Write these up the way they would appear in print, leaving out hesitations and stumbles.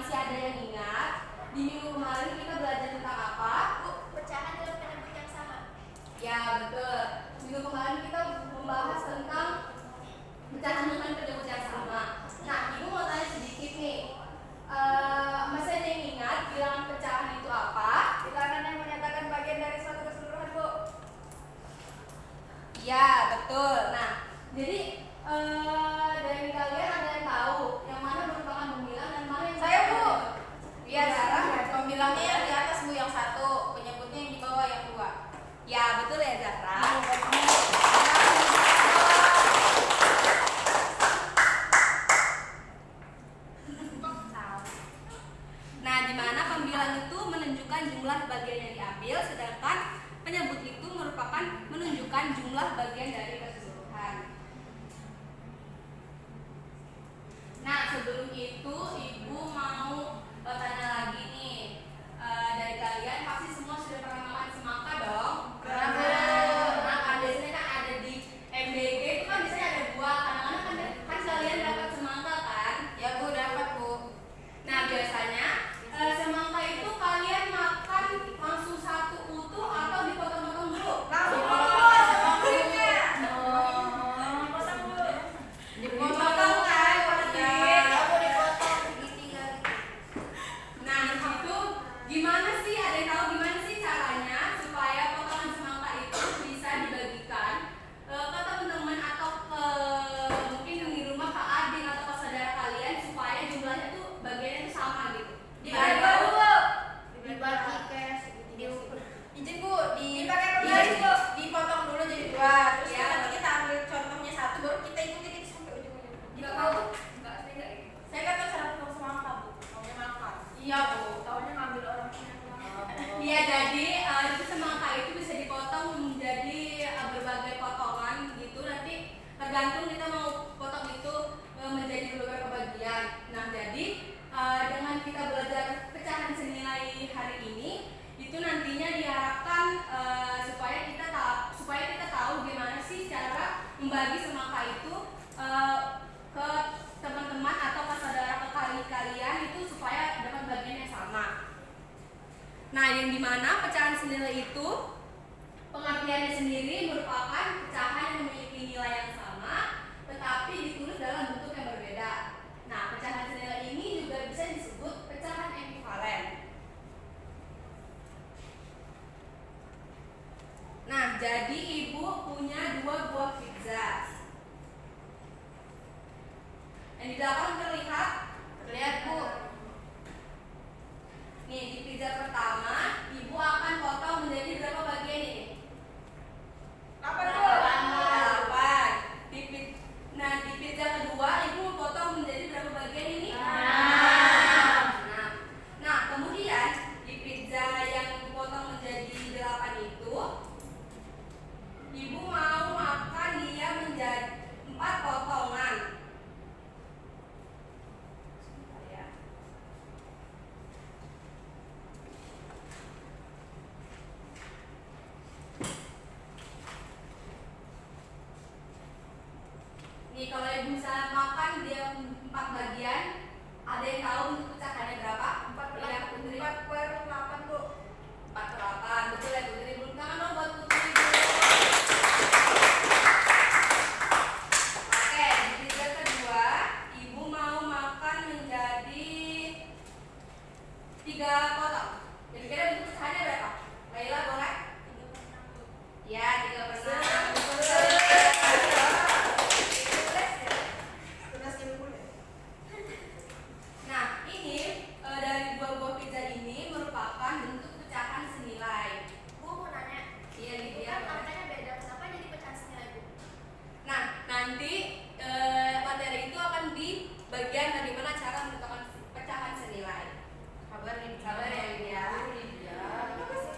masih ada yang ingat di minggu kemarin kita belajar tentang apa? Pecahan dalam penyebut yang sama. Ya betul. Minggu kemarin kita membahas tentang pecahan dengan penyebut yang sama. Nah, ibu mau tanya sedikit nih. Masih ada yang ingat bilangan pecahan itu apa? Bilangan yang menyatakan bagian dari suatu keseluruhan, Bu. Ya betul. Nah, jadi dari kalian ada yang tahu yang mana merupakan pembilang dan mana yang Saya, Bu. Biar Zara. Pembilangnya yang di atas, Bu, yang satu. Penyebutnya yang di bawah, yang dua. Ya betul ya Zara. Nah, di mana pembilang itu menunjukkan jumlah bagian yang diambil, sedangkan penyebut itu merupakan menunjukkan jumlah bagian dari keseluruhan. Nah, sebelum itu ibu mau tanya lagi nih. Dari kalian pasti semua sudah pernah makan semangka dong? Pernah, Bu. Nah, kan biasanya kan ada di MBG itu kan biasanya ada buah. Kadang-kadang kan kalian dapat semangka kan? Ya, Bu, dapat, Bu. Nah, biasanya semangka itu kalian makan langsung satu utuh atau dipotong-potong dulu? Langsung Oh. Dipotong kan pasti. Aku dipotong segitiga gitu. Nah, itu gimana sih? Ada yang tahu gimana sih caranya supaya potongan semangka itu bisa dibagikan ke teman-teman atau ke mungkin di rumah ke adik atau ke saudara kalian supaya jumlahnya tuh bagiannya tuh sama gitu? Dibagi, Ada yang Bu. tahu? Dibagi kayak segitiga. Izin, Bu, Dipakai Iya, Bu. Dipotong dulu jadi dua. Terus Ya. nanti kita ambil contohnya satu, baru kita ikuti gitu sampai ujung-ujung. Enggak tahu? Enggak, saya enggak gitu. Saya kan tahu cara potong semangka, Bu. Maunya makan. Iya, Bu. Taunya ngambil orang punya Iya, jadi itu semangka itu bisa dipotong menjadi berbagai potongan gitu. Nanti tergantung kita mau potong itu menjadi beberapa bagian. Nah, jadi dengan kita belajar pecahan senilai hari ini, itu nantinya diharapkan supaya kita tahu gimana sih cara membagi semangka itu ke teman-teman atau ke saudara kalian itu supaya dapat bagian yang sama. Nah, yang dimana pecahan senilai itu pengertiannya sendiri merupakan pecahan yang memiliki nilai yang sama tetapi ditulis dalam bentuk yang berbeda. Nah, pecahan senilai ini juga bisa disebut pecahan ekuivalen. Nah, jadi ibu punya 2 buah pizza. Yang di belakang terlihat? Terlihat, Bu. Nih, di pizza pertama, ibu akan potong menjadi berapa bagian ini? 8, Bu. 8. Nah, di pizza kedua, ibu potong menjadi berapa bagian ini? 6. Nah, kemudian di pizza yang dipotong menjadi 8 itu, ibu mau makan dia menjadi 4 potongan. Nih, kalau ibu bisa makan dia 4 bagian, ada yang tahu bentuk pecahannya berapa? 4/8, Bu. 4/8. Betul ya, Putri? Belum tangan dong buat Putri. Oke, di pizza kedua, ibu mau makan menjadi 3 potong. Kira-kira bentuk pecahannya berapa? Laila boleh? 3/6, Bu. Ya, 3/6. Nah, ini dari 2 buah pizza ini merupakan bentuk pecahan senilai. Bu, mau nanya. Iya, gitu Itu ya. kan angkanya beda. Kenapa jadi pecahan senilai, Bu? Nah, nanti materi itu akan di bagian bagaimana cara menentukan pecahan senilai. Kabar nih. Sabar ya, Ibu ya. Kenapa sih?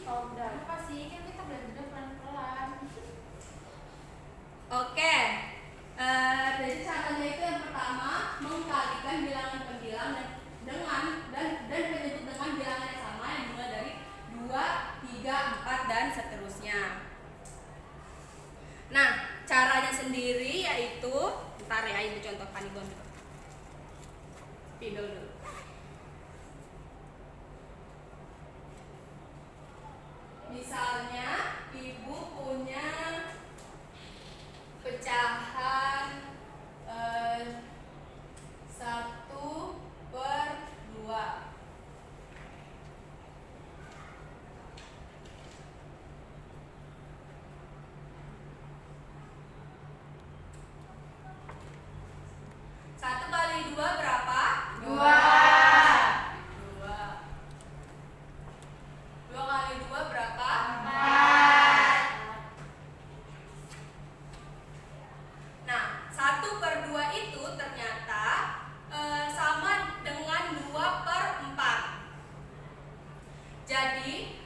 Oh, udah. Kenapa sih? Kan kita belajar pelan-pelan. Oke. Jadi caranya itu yang pertama mengkalikan bilangan pembilang dan penyebut dengan bilangan yang sama yang dimulai dari 2, 3, 4 dan seterusnya. Nah, caranya sendiri yaitu, ntar ya ibu contohkan ibu. Spidol dulu. 2 itu ternyata sama dengan 2/4. Jadi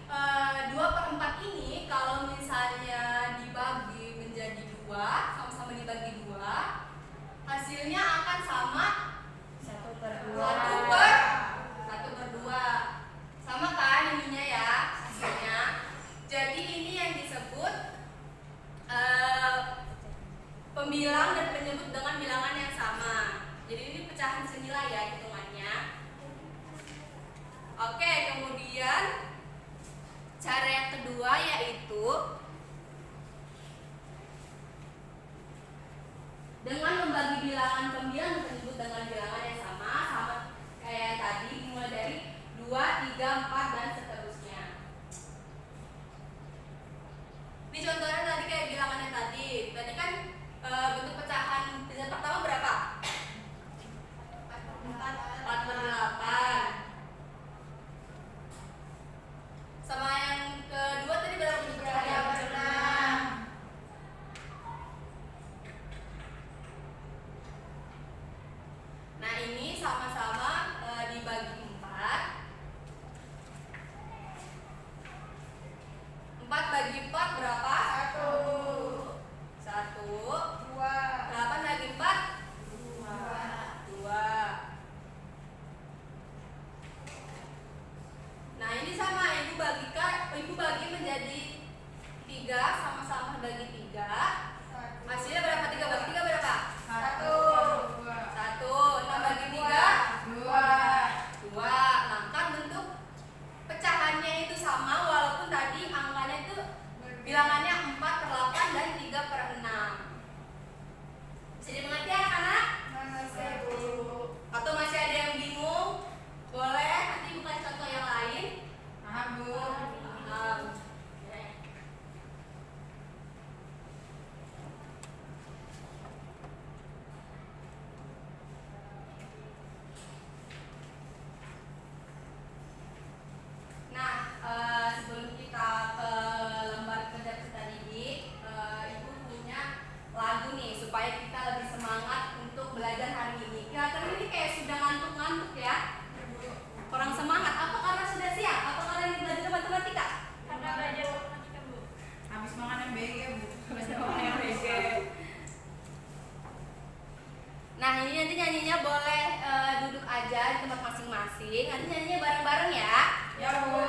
2/4 ini kalau misalnya dibagi menjadi 2, sama-sama dibagi 2, hasilnya akan sama 1/2. Sama kan ininya ya hasilnya. Jadi ini yang disebut pembilang dan penyebut dengan bilangan yang sama. Jadi ini pecahan senilai ya hitungannya. Oke, kemudian cara yang kedua yaitu dengan membagi bilangan pembilang dan penyebut dengan bilangan yang sama kayak tadi, dimulai dari 2, 3, 4 dan seterusnya. Ini contohnya tadi kayak bilangannya tadi. Tadi kan bentuk pecahan pertama berapa? 4/8. Sama yang kedua tadi berapa bentuk pecahannya? 6. Nah ini sama-sama dibagi 4. 4 bagi 4 berapa? 1. 2. 8 bagi 4? 2. Nah ini sama, ibu bagi menjadi 3, sama-sama bagi 3. Hasilnya berapa? 3 bagi 3 berapa? 1. 1. 6 bagi 3? 2. Nah kan bentuk pecahannya itu sama walaupun tadi angkanya itu bilangannya 4/8 dan 3/6. Bisa dimengerti anak-anak? Atau masih ada yang bingung? Boleh nanti bukan contoh yang lain. Paham. Oke. Nah, sebelum kita ke lembar kerja peserta didik, ibu punya lagu nih supaya kita lebih semangat untuk belajar hari ini. Kira-kira ini kayak sudah ngantuk-ngantuk ya? Kurang semangat. Apa karena sudah siap? Apa kalian belajar matematika? Karena belajar matematika, Bu. Habis makan yang BG, Bu. Habis makan yang BG. Nah ini nanti nyanyinya boleh duduk aja di tempat masing-masing. Nanti nyanyinya bareng-bareng ya. Ya, Bu.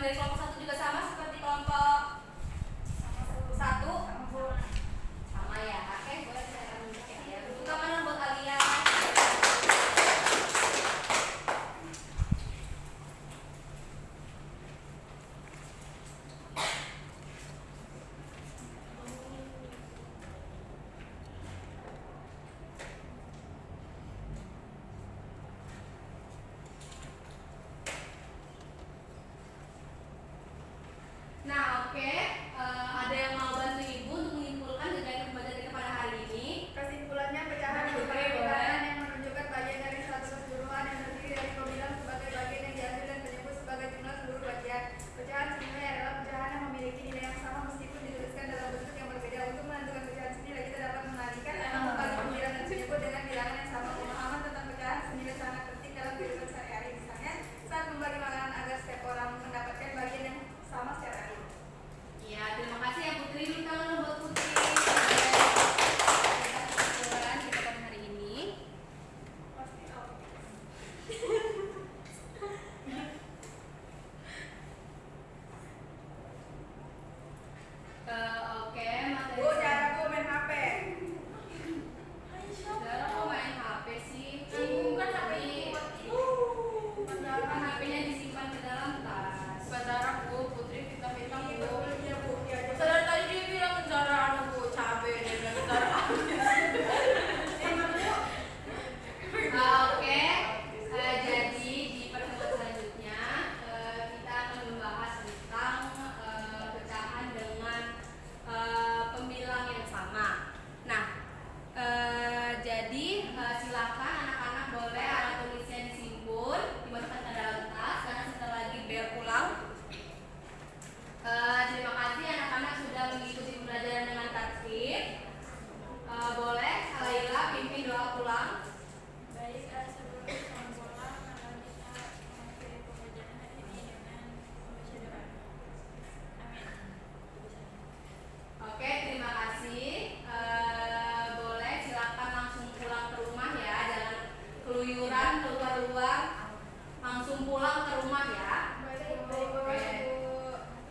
dari kelompok 1 juga sama seperti kelompok 1? Sama ya. Oke, boleh saya tunjuk ya. Untuk keamanan buat kalian. Nah, oke. Ada yang mau bantu ibu untuk menyimpulkan kegiatan pembelajaran kita pada hari ini? Kesimpulannya, pecahan merupakan pecahan yang menunjukkan bagian dari suatu keseluruhan yang terdiri dari pembilang sebagai bagian yang diambil dan penyebut sebagai jumlah seluruh bagian. Pecahan senilai adalah pecahan yang memiliki nilai yang sama meskipun dituliskan dalam bentuk yang berbeda. Untuk menentukan pecahan senilai, kita dapat mengalihkan atau membagi pembilang dan penyebut dengan bilangan yang sama. Pemahaman tentang pecahan senilai sangat penting dalam kehidupan sehari-hari, misalnya saat membagi makanan agar setiap orang mendapatkan bagian yang sama secara adil. Iya, terima kasih ya Putri. Beri tangan dong buat Putri. Kesimpulan kita pada hari ini. Pasti out. Oke, materi. Bu, cara bu main HP. Zara kok main HP sih? Bukan HP ini. Kan HP-nya disimpan di dalam tas. Zara bu, Putri kita bilang Iya, bu. betul, iya, Bu. Iya, iya. Sadar tadi dia bilang Zara anu bu cabe, dia bilang Zara Oke, jadi di pertemuan selanjutnya kita akan membahas tentang pecahan dengan pembilang yang sama. Nah, jadi silakan anak-anak boleh alat tulisnya disimpul, dimasukkan ke dalam tas karena sebentar lagi bel pulang. Terima kasih anak-anak sudah mengikuti pembelajaran dengan tertib. Boleh Laila pimpin doa pulang. Baik, sebelum kita pulang, mari kita mengakhiri pembelajaran hari ini dengan membaca doa. Amin. Oke, terima kasih. Boleh silakan langsung pulang ke rumah ya, jangan keluyuran keluar-luar. Langsung pulang ke rumah ya. Baik, Bu. Oke.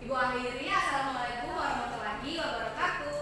Ibu akhiri, assalamualaikum warahmatullahi wabarakatuh.